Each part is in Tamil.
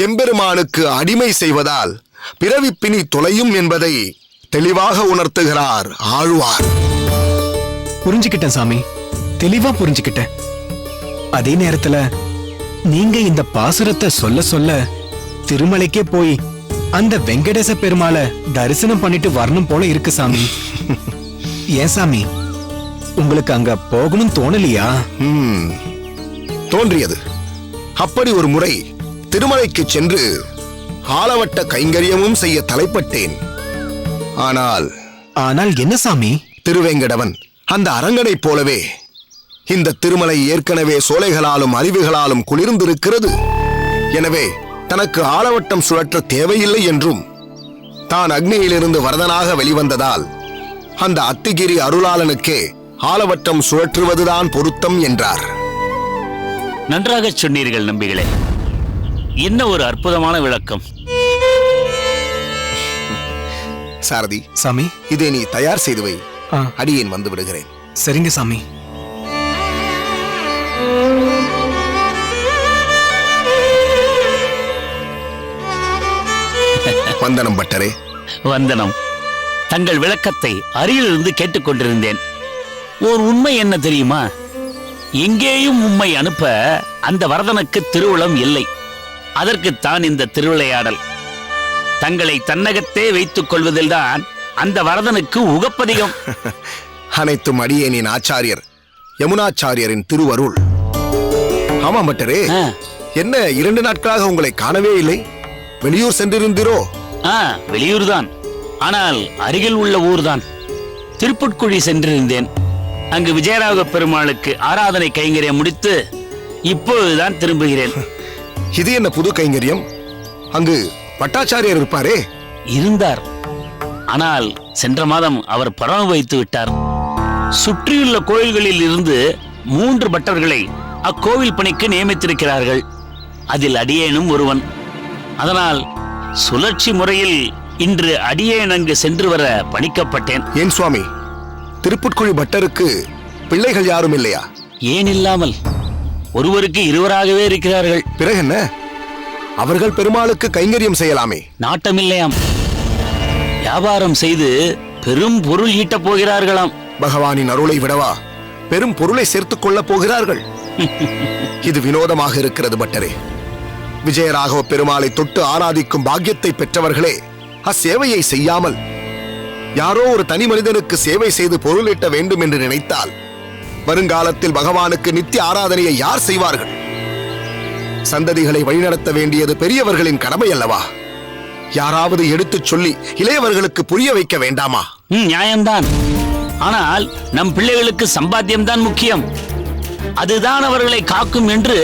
எம்பெருமானுக்கு அடிமை செய்வதால் பிறவிப்பிணி தொலையும் என்பதை தெளிவாக உணர்த்துகிறார் ஆழ்வார். புரிஞ்சுக்கிட்டேன் சாமி, தெளிவா புரிஞ்சுக்கிட்டேன். அதே நேரத்துல நீங்க இந்த பாசுரத்தை சொல்ல சொல்ல திருமலைக்கே போய் அந்த வெங்கடேச பெருமாளை தரிசனம் பண்ணிட்டு வரணும் போல இருக்கு சாமி. ஏன் சாமி, உங்களுக்கு அங்க போகணும் தோணலையா? தோன்றியது. அப்படி ஒரு முறை திருமலைக்கு சென்று ஆலவட்ட கைங்கரியமும் செய்ய தலைப்பட்டேன். ஆனால் என்ன சாமி? திருவேங்கடவன் அந்த அரங்கனைப் போலவே இந்த திருமலை ஏற்கனவே சோலைகளாலும் அருவிகளாலும் குளிர்ந்திருக்கிறது. எனவே தனக்கு ஆலவட்டம் சுழற்ற தேவையில்லை என்றும், தான் அக்னியிலிருந்து வரதனாக வெளிவந்ததால் அந்த அத்திகிரி அருளாளனுக்கே ஆலவட்டம் சுழற்றுவதுதான் பொருத்தம் என்றார். நன்றாக சொன்னீர்கள் நம்பிகளே. என்ன ஒரு அற்புதமான விளக்கம். சாரதி சாமி, இதை நீ தயார் செய்து வை. அடியேன் வந்து விடுகிறேன். சரிங்க சாமி. வந்தனம் பட்டரே. வந்தனம். தங்கள் விளக்கத்தை அருகிலிருந்து கேட்டுக்கொண்டிருந்தேன். ஓர் உண்மை என்ன தெரியுமா? எங்கேயும் உம்மை அனுப்ப அந்த வரதனுக்கு திருவுளம் இல்லை. அதற்குத்தான் இந்த திருவிளையாடல். தங்களை தன்னகத்தே வைத்துக் கொள்வதில்தான் அந்த வரதனுக்கு உகப்பதிகம். அனைத்தும் அடியேனின் ஆச்சாரியர் யமுனாச்சாரியரின் திருவருள். ஆமாம் பட்டரே, என்ன 2 நாட்களாக உங்களை காணவே இல்லை? வெளியூர் சென்றிருந்தீரோ? வெளியூர் தான், ஆனால் அருகில் உள்ள ஊர்தான். திருப்புட்குழி சென்றிருந்தேன். அங்கு விஜயராக பெருமாளுக்கு ஆராதனை கைங்கரியம் முடித்து இப்போதுதான் திரும்புகிறேன். இது என்ன புது கைங்கரியம்? அங்கு பட்டாச்சாரியர் இருப்பாரே? இருந்தார். ஆனால் சென்ற மாதம் அவர் பரம வைத்து விட்டார். சுற்றியுள்ள கோயில்களில் இருந்து 3 பட்டர்களை அக்கோவில் பணிக்கு நியமித்திருக்கிறார்கள். அதில் அடியேனும் ஒருவன். அதனால் சுழற்சி முறையில் இன்று அடியேன் அங்கு சென்று வர பணிக்கப்பட்டேன். ஏன் சுவாமி, திருப்புட்குழி பட்டருக்கு பிள்ளைகள் யாரும் இல்லையா? ஏன் இல்லாமல், ஒருவருக்கு 2 இருக்கிறார்கள். பிறகு என்ன? அவர்கள் பெருமாளுக்கு கைங்கரியம் செய்யலாமே. நாட்டமில்லையாம். வியாபாரம் செய்து பெரும் பொருள் ஈட்டப் போகிறார்களாம். பகவானின் அருளை விடவா பெரும் பொருளை சேர்த்துக் கொள்ளப் போகிறார்கள்? இது வினோதமாக இருக்கிறது பட்டரே. விஜயராகவ பெருமாளை தொட்டு ஆராதிக்கும் பாக்கியத்தை பெற்றவர்களே அச்சேவையை செய்யாமல் யாரோ ஒரு தனி மனிதனுக்கு சேவை செய்து பொருளீட்ட வேண்டும் என்று நினைத்தால் வருங்காலத்தில் பகவானுக்கு நித்திய ஆராதனையை யார் செய்வார்கள்? சந்ததிகளை வழிநடத்த வேண்டியது பெரியவர்களின் கடமை அல்லவா? யாராவது எடுத்துச் சொல்லி இளையவர்களுக்கு புரிய வைக்க வேண்டாமா? நியாயம்தான். ஆனால் நம் பிள்ளைகளுக்கு சம்பாத்தியம்தான் முக்கியம். அதுதான் அவர்களை காக்கும் என்று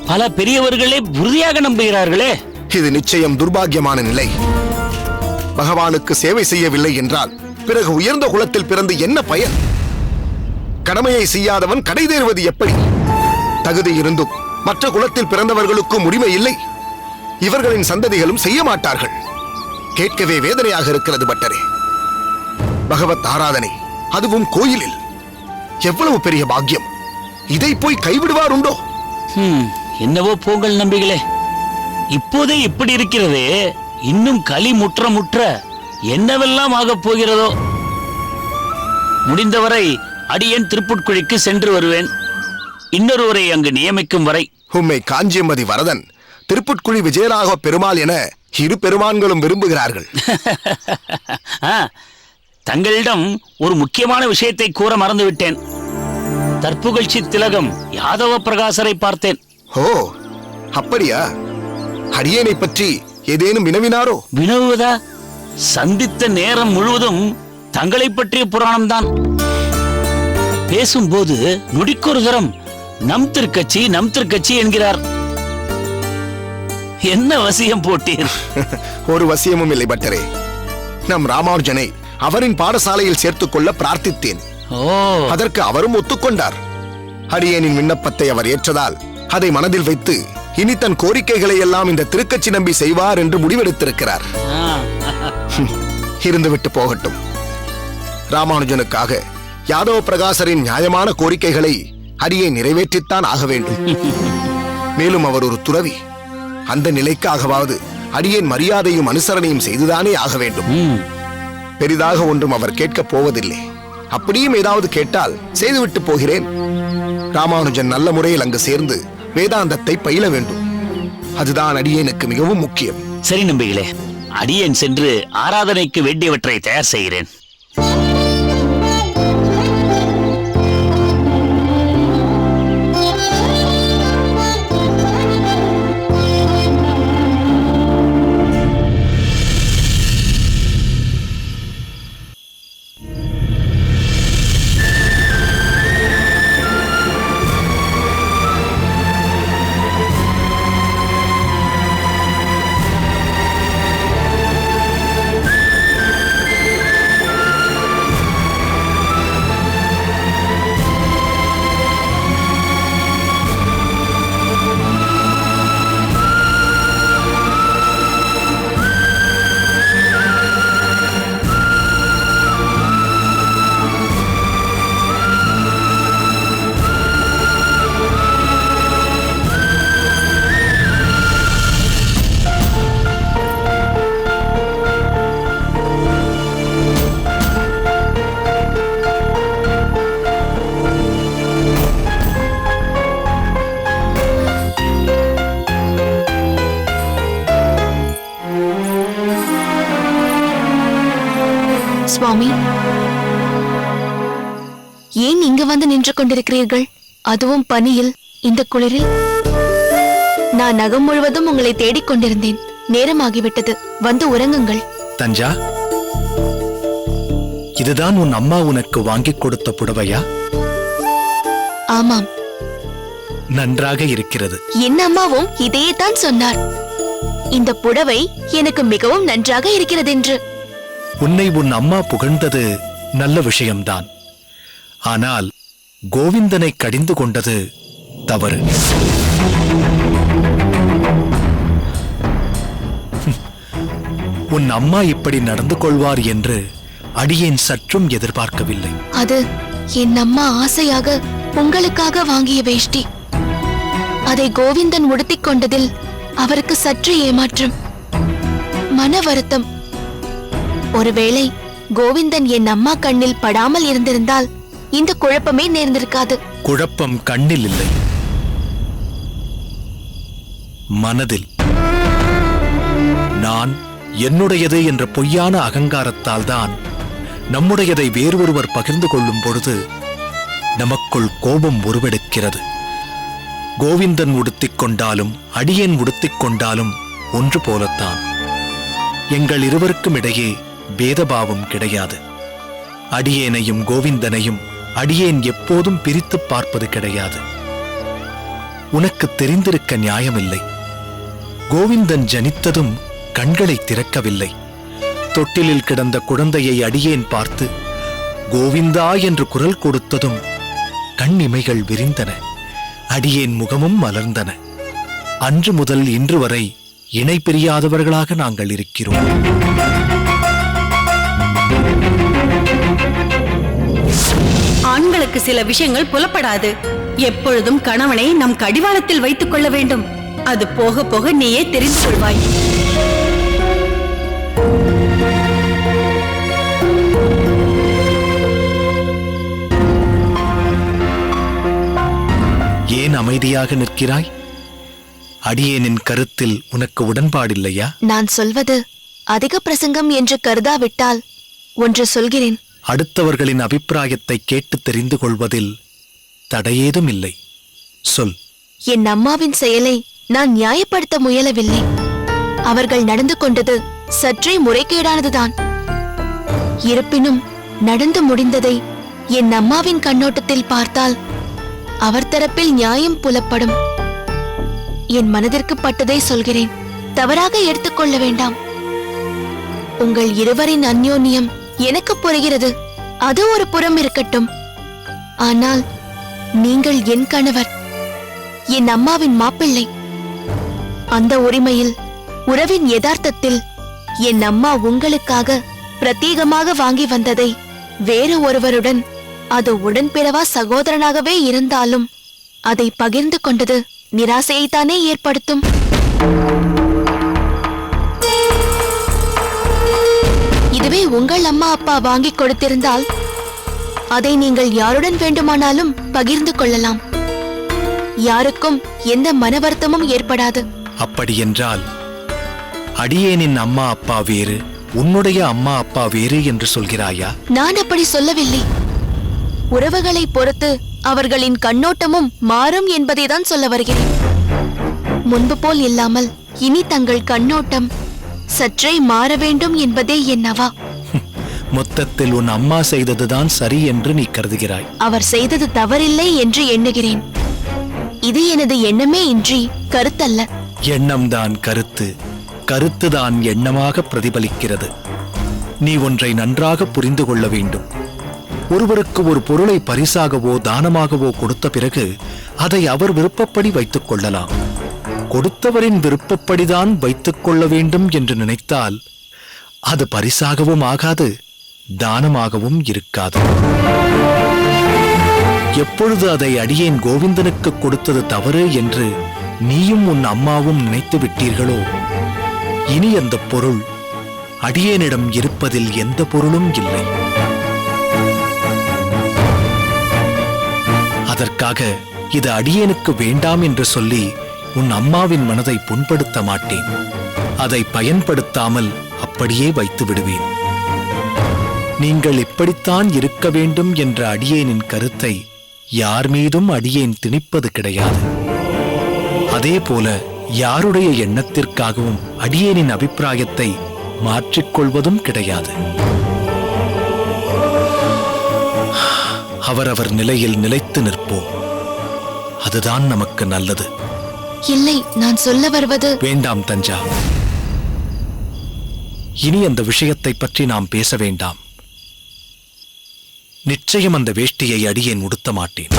பல பெரியவர்களே உறுதியாக நம்புகிறார்களே. இது நிச்சயம் துர்பாகியமான நிலை. பகவானுக்கு சேவை செய்யவில்லை என்றால் பிறகு உயர்ந்த குலத்தில் பிறந்து என்ன பயன்? கடமையை செய்யாதவன் கடை தேறுவது எப்படி? தகுதி இருந்தும் மற்ற குலத்தில் பிறந்தவர்களுக்கும் உரிமை இல்லை. இவர்களின் சந்ததிகளும் செய்ய மாட்டார்கள். கேட்கவே வேதனையாக இருக்கிறது பட்டரே. பகவத் ஆராதனை, அதுவும் கோயிலில். எவ்வளவு பெரிய பாக்கியம்! இதை போய் கைவிடுவார் உண்டோ? என்னவோ போங்கள் நம்பிகளே. இப்போதே இப்படி இருக்கிறதே, இன்னும் களி முற்ற முற்ற என்னவெல்லாம் ஆகப் போகிறதோ. முடிந்தவரை அடியேன் திருப்புட்குழிக்கு சென்று வருவேன். இன்னொருவரை அங்கு நியமிக்கும் வரை. உம்மை காஞ்சியமதி வரதன், திருப்புட்குழி விஜயராகவ பெருமாள் என 2 பெருமான்களும் விரும்புகிறார்கள். தங்களிடம் ஒரு முக்கியமான விஷயத்தை கூற மறந்துவிட்டேன். தற்புகழ்ச்சி திலகம் யாதவ பிரகாசரை பார்த்தேன். ஓ, அப்படியா? அடியேனை பற்றி ஏதேனும் வினவினாரோ? வினவுவதா? சந்தித்த நேரம் முழுவதும் தங்களை பற்றிய புராணம்தான். பேசும்போது நொடிக்கொரு தரம் நம் திருக்கட்சி என்கிறார். என்ன வசியம் போட்டீர்? ஒரு வசியமும் இல்லை பட்டரே. நம் ராமானுஜனை அவரின் பாடசாலையில் சேர்த்துக் கொள்ள பிரார்த்தித்தேன். அதற்கு அவரும் ஒத்துக்கொண்டார். அடியேனின் விண்ணப்பத்தை அவர் ஏற்றதால் அதை மனதில் வைத்து இனி தன் கோரிக்கைகளை எல்லாம் இந்த திருக்கட்சி நம்பி செய்வார் என்று முடிவெடுத்திருக்கிறார். இருந்துவிட்டு போகட்டும். ராமானுஜனுக்காக யாதவ பிரகாசரின் நியாயமான கோரிக்கைகளை அடியே நிறைவேற்றித்தான் ஆக வேண்டும். மேலும் அவர் ஒரு துறவி. அந்த நிலைக்காகவாவது அடியேன் மரியாதையும் அனுசரணையும் செய்துதானே ஆக வேண்டும். பெரிதாக ஒன்றும் அவர் கேட்கப் போவதில்லை. அப்படியும் ஏதாவது கேட்டால் செய்துவிட்டு போகிறேன். ராமானுஜன் நல்ல முறையில் அங்கு சேர்ந்து வேதாந்தத்தை பயில வேண்டும். அதுதான் அடியேனுக்கு மிகவும் முக்கியம். சரி நம்பிகளே, அடியேன் சென்று ஆராதனைக்கு வேண்டியவற்றை தயார் செய்கிறேன். சுவாமி, ஏன் இங்கு வந்து நின்று கொண்டிருக்கிறீர்கள்? அதுவும் பனியில், இந்த குளிரில்? நான் நகம் முழுவதும் உங்களை தேடிக் கொண்டிருந்தேன். நேரமாகிவிட்டது, வந்து உறங்குங்கள். தஞ்சா, இதுதான் உன் அம்மா உனக்கு வாங்கிக் கொடுத்த புடவையா? ஆமாம். நன்றாக இருக்கிறது. என் அம்மாவும் இதையே தான் சொன்னார். இந்த புடவை எனக்கு மிகவும் நன்றாக இருக்கிறது என்று. உன்னை உன் அம்மா புகழ்ந்தது நல்ல விஷயம்தான். ஆனால் கோவிந்தனை கடிந்து கொண்டது தவறு. உன் அம்மா இப்படி நடந்து கொள்வார் என்று அடியேன் சற்றும் எதிர்பார்க்கவில்லை. அது என் அம்மா ஆசையாக உங்களுக்காக வாங்கிய வேஷ்டி. அதை கோவிந்தன் உடுத்திக் கொண்டதில் அவருக்கு சற்று ஏமாற்றம், மன வருத்தம். ஒருவேளை கோவிந்தன் என் அம்மா கண்ணில் படாமல் இருந்திருந்தால் இந்த குழப்பமே நேர்ந்திருக்காது. குழப்பம் கண்ணில் இல்லை, மனதில். நான் என்னுடையது என்ற பொய்யான அகங்காரத்தால் தான் நம்முடையதை வேறொருவர் பகிர்ந்து கொள்ளும் பொழுது நமக்குள் கோபம் உருவெடுக்கிறது. கோவிந்தன் உடுத்திக் கொண்டாலும் அடியேன் உடுத்திக் கொண்டாலும் ஒன்று போலத்தான். எங்கள் இருவருக்கும் இடையே பேதபாவம் கிடையாது. அடியேனையும் கோவிந்தனையும் அடியேன் எப்போதும் பிரித்து பார்ப்பது கிடையாது. உனக்கு தெரிந்திருக்க நியாயமில்லை. கோவிந்தன் ஜனித்ததும் கண்களை திறக்கவில்லை. தொட்டிலில் கிடந்த குழந்தையை அடியேன் பார்த்து கோவிந்தா என்று குரல் கொடுத்ததும் கண் இமைகள் விரிந்தன. அடியேன் முகமும் மலர்ந்தன. அன்று முதல் இன்று வரை இணை பிரியாதவர்களாக நாங்கள் இருக்கிறோம். ஆண்களுக்கு சில விஷயங்கள் புலப்படாது. எப்பொழுதும் கணவனை நம் கடிவாளத்தில் வைத்துக் கொள்ள வேண்டும். அது போக போக நீயே தெரிந்து கொள்வாய். ஏன் அமைதியாக நிற்கிறாய்? அடியேனின் கருத்தில் உனக்கு உடன்பாடில்லையா? நான் சொல்வது அதிக பிரசங்கம் என்று கருதாவிட்டால் ஒன்று சொல்கிறேன். அடுத்தவர்களின் அபிப்பிராயத்தை கேட்டு தெரிந்து கொள்வதில் தடையேதும் இல்லை. சொல். என் அம்மாவின் செயலை நான் நியாயப்படுத்த முயலவில்லை. அவர்கள் நடந்து கொண்டது சற்றே முறைகேடானதுதான். இருப்பினும் நடந்து முடிந்ததை என் அம்மாவின் கண்ணோட்டத்தில் பார்த்தால் அவர் தரப்பில் நியாயம் புலப்படும். என் மனதிற்கு பட்டதை சொல்கிறேன், தவறாக எடுத்துக்கொள்ள வேண்டாம். உங்கள் இருவரின் அந்யோன்யம் எனக்கு புரிகிறது, அது ஒரு புறம் இருக்கட்டும். ஆனால் நீங்கள் என் கணவர், என் அம்மாவின் மாப்பிள்ளை. அந்த உரிமையில், உறவின் யதார்த்தத்தில் என் அம்மா உங்களுக்காக பிரத்யேகமாக வாங்கி வந்ததை வேறு ஒருவருடன், அது உடன்பிறவா சகோதரனாகவே இருந்தாலும் அதை பகிர்ந்து கொண்டது நிராசையைத்தானே ஏற்படுத்தும். இதுவே உங்கள் அம்மா அப்பா வாங்கி கொடுத்திருந்தால் அதை நீங்கள் யாருடன் வேண்டுமானாலும் பகிர்ந்து கொள்ளலாம். யாருக்கும் எந்த மன வருத்தமும் ஏற்படாது. அப்படியென்றால் அடியேனின் அம்மா அப்பா வேறு, உன்னுடைய அம்மா அப்பா வேறு என்று சொல்கிறாயா? நான் அப்படி சொல்லவில்லை. உறவுகளை பொறுத்து அவர்களின் கண்ணோட்டமும் மாறும் என்பதைதான் சொல்ல வருகிறேன். முன்பு போல் இல்லாமல் இனி தங்கள் கண்ணோட்டம் சற்றே மாற வேண்டும் என்பதே என்னவா? மொத்தத்தில் உன் அம்மா செய்ததுதான் சரி என்று நீ கருதுகிறாய். அவர் செய்தது தவறில்லை என்று எண்ணுகிறேன். இது எனது எண்ணமே இன்றி கருத்தல்ல. எண்ணம்தான் கருத்து, கருத்துதான் எண்ணமாக பிரதிபலிக்கிறது. நீ ஒன்றை நன்றாக புரிந்து கொள்ள வேண்டும். ஒருவருக்கு ஒரு பொருளை பரிசாகவோ தானமாகவோ கொடுத்த பிறகு அதை அவர் விருப்பப்படி வைத்துக் கொள்ளலாம். கொடுத்தவரின் விருப்பப்படிதான் வைத்துக் கொள்ள வேண்டும் என்று நினைத்தால் அது பரிசாகவும் ஆகாது, தானமாகவும் இருக்காது. எப்பொழுது அதை அடியேன் கோவிந்தனுக்கு கொடுத்தது தவறு என்று நீயும் உன் அம்மாவும் நினைத்து விட்டீர்களோ, இனி அந்த பொருள் அடியேனிடம் இருப்பதில் எந்த பொருளும் இல்லை. அதற்காக இது அடியேனுக்கு வேண்டாம் என்று சொல்லி உன் அம்மாவின் மனதை புண்படுத்த மாட்டேன். அதை பயன்படுத்தாமல் அப்படியே வைத்து விடுவேன். நீங்கள் இப்படித்தான் இருக்க வேண்டும் என்ற அடியேனின் கருத்தை யார் மீதும் அடியேன் திணிப்பது கிடையாது. அதே போல யாருடைய எண்ணத்திற்காகவும் அடியேனின் அபிப்பிராயத்தை மாற்றிக்கொள்வதும் கிடையாது. அவரவர் நிலையில் நிலைத்து நிற்போம். அதுதான் நமக்கு நல்லது. இல்லை, நான் சொல்ல வருவது... வேண்டாம் தஞ்சா, இனி அந்த விஷயத்தை பற்றி நாம் பேச வேண்டாம். நிச்சயம் அந்த வேஷ்டியை அடியேன் உடுத்த மாட்டேன்.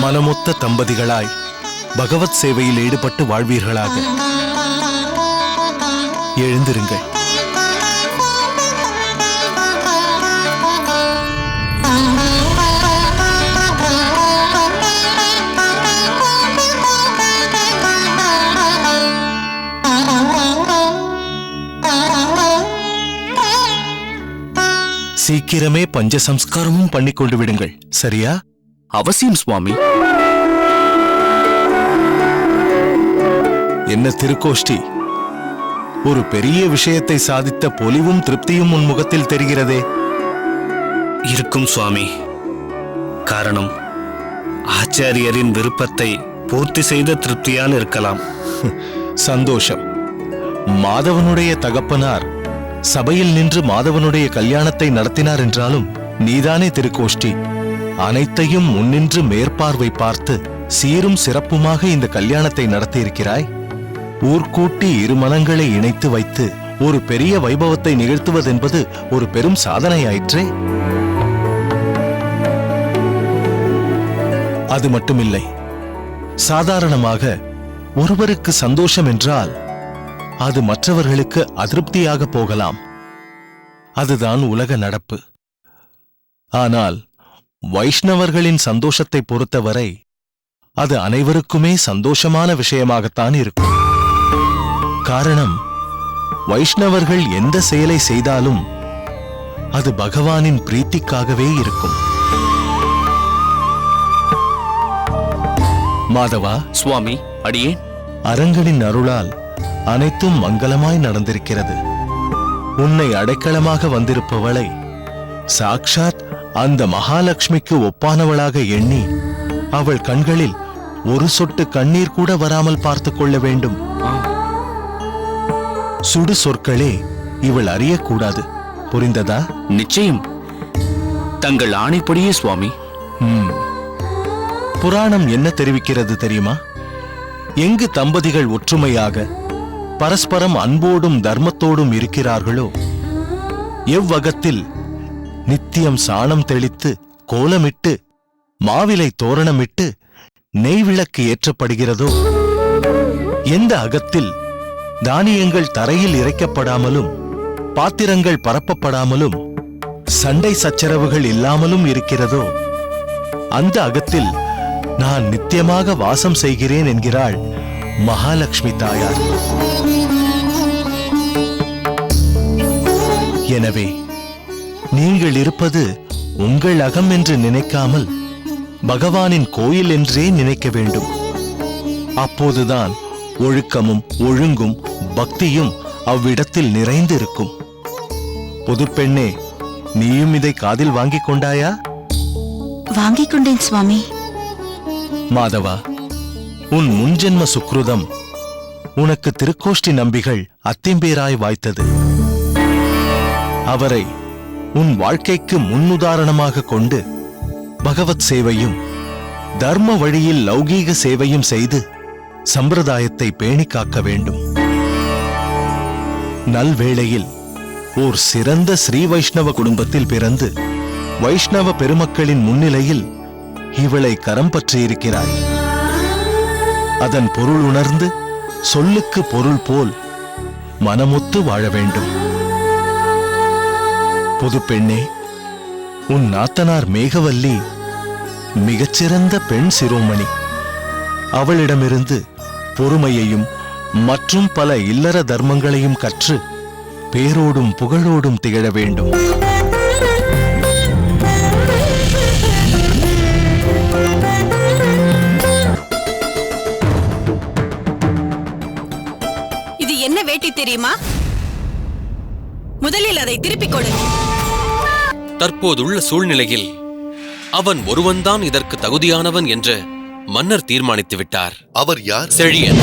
மனமொத்த தம்பதிகளாய் பகவத் சேவையில் ஈடுபட்டு வாழ்வீர்களாக. எழுந்திருங்கள். சீக்கிரமே பஞ்ச சம்ஸ்காரமும் பண்ணிக்கொண்டு விடுங்கள், சரியா? அவசியம் சுவாமி. என்ன திருக்கோஷ்டி, ஒரு பெரிய விஷயத்தை சாதித்த பொலிவும் திருப்தியும் உன் முகத்தில் தெரிகிறதே. இருக்கும் சுவாமி. காரணம், ஆச்சாரியரின் விருப்பத்தை பூர்த்தி செய்த திருப்தியால் இருக்கலாம். சந்தோஷம். மாதவனுடைய தகப்பனார் சபையில் நின்று மாதவனுடைய கல்யாணத்தை நடத்தினார் என்றாலும் நீதானே திருக்கோஷ்டி அனைத்தையும் முன்னின்று மேற்பார்வை பார்த்து சீரும் சிறப்புமாக இந்த கல்யாணத்தை நடத்தியிருக்கிறாய். ஊர்கூட்டி இரு மனங்களை இணைத்து வைத்து ஒரு பெரிய வைபவத்தை நிகழ்த்துவதென்பது ஒரு பெரும் சாதனையாயிற்றே. அது மட்டுமில்லை, சாதாரணமாக ஒருவருக்கு சந்தோஷம் என்றால் அது மற்றவர்களுக்கு அதிருப்தியாக போகலாம். அதுதான் உலக நடப்பு. ஆனால் வைஷ்ணவர்களின் சந்தோஷத்தை பொறுத்தவரை அது அனைவருக்குமே சந்தோஷமான விஷயமாகத்தான் இருக்கும். காரணம், வைஷ்ணவர்கள் எந்த செயலை செய்தாலும் அது பகவானின் பிரீத்திக்காகவே இருக்கும். மாதவா, சுவாமி, அடியேன். அரங்கனின் அருளால் அனைத்தும் மங்களமாய் நடந்திருக்கிறது. உன்னை அடைக்கலமாக வந்திருப்பவளை சாக்ஷாத் அந்த மகாலட்சுமிக்கு ஒப்பானவளாக எண்ணி அவள் கண்களில் ஒரு சொட்டு கண்ணீர் கூட வராமல் பார்த்துக் கொள்ள வேண்டும். சுடு சொற்களே இவள் அறியக்கூடாது. புரிந்ததா? நிச்சயம். தங்கள் ஆணைப்படியே சுவாமி. புராணம் என்ன தெரிவிக்கிறது தெரியுமா? எங்கு தம்பதிகள் ஒற்றுமையாக பரஸ்பரம் அன்போடும் தர்மத்தோடும் இருக்கிறார்களோ, எவ்வகத்தில் நித்தியம் சாணம் தெளித்து கோலமிட்டு மாவிலை தோரணமிட்டு நெய் விளக்கு ஏற்றப்படுகிறதோ, எந்த அகத்தில் தானியங்கள் தரையில் இறைக்கப்படாமலும் பாத்திரங்கள் பரப்பப்படாமலும் சண்டை சச்சரவுகள் இல்லாமலும் இருக்கிறதோ, அந்த அகத்தில் நான் நித்தியமாக வாசம் செய்கிறேன் என்கிறாள் மகாலட்சுமி தாயார். எனவே நீங்கள் இருப்பது உங்கள் அகம் என்று நினைக்காமல் பகவானின் கோயில் என்றே நினைக்க வேண்டும். அப்போதுதான் ஒழுக்கமும் ஒழுங்கும் பக்தியும் அவ்விடத்தில் நிறைந்திருக்கும். புதுப்பெண்ணே, நீயும் இதை காதில் வாங்கிக் கொண்டாயா? வாங்கிக் கொண்டேன் சுவாமி. மாதவா, உன் முன்ஜென்ம சுக்ருதம் உனக்கு திருக்கோஷ்டி நம்பிகள் அத்திம்பேராய் வாய்த்தது. அவரை உன் வாழ்க்கைக்கு முன்னுதாரணமாக கொண்டு பகவத் சேவையும் தர்ம வழியில் லௌகீக சேவையும் செய்து சம்பிரதாயத்தை பேணி காக்க வேண்டும். நல்வேளையில் ஓர் சிறந்த ஸ்ரீ வைஷ்ணவ குடும்பத்தில் பிறந்து வைஷ்ணவ பெருமக்களின் முன்னிலையில் இவளை கரம் பற்றியிருக்கிறாய். அதன் பொருள் உணர்ந்து சொல்லுக்கு பொருள் போல் மனமொத்து வாழ வேண்டும். புதுப்பெண்ணே, உன் நாத்தனார் மேகவல்லி மிகச்சிறந்த பெண் சிரோமணி. அவளிடமிருந்து பொறுமையையும் மற்றும் பல இல்லற தர்மங்களையும் கற்று பேரோடும் புகழோடும் திகழ வேண்டும். இது என்ன வேட்டி தெரியுமா? முதலில் அதை திருப்பிக் கொடு. தற்போதுள்ள சூழ்நிலையில் அவன் ஒருவன்தான் இதற்கு தகுதியானவன் என்று மன்னர் தீர்மானித்து விட்டார். அவர் யார்? செழியன்.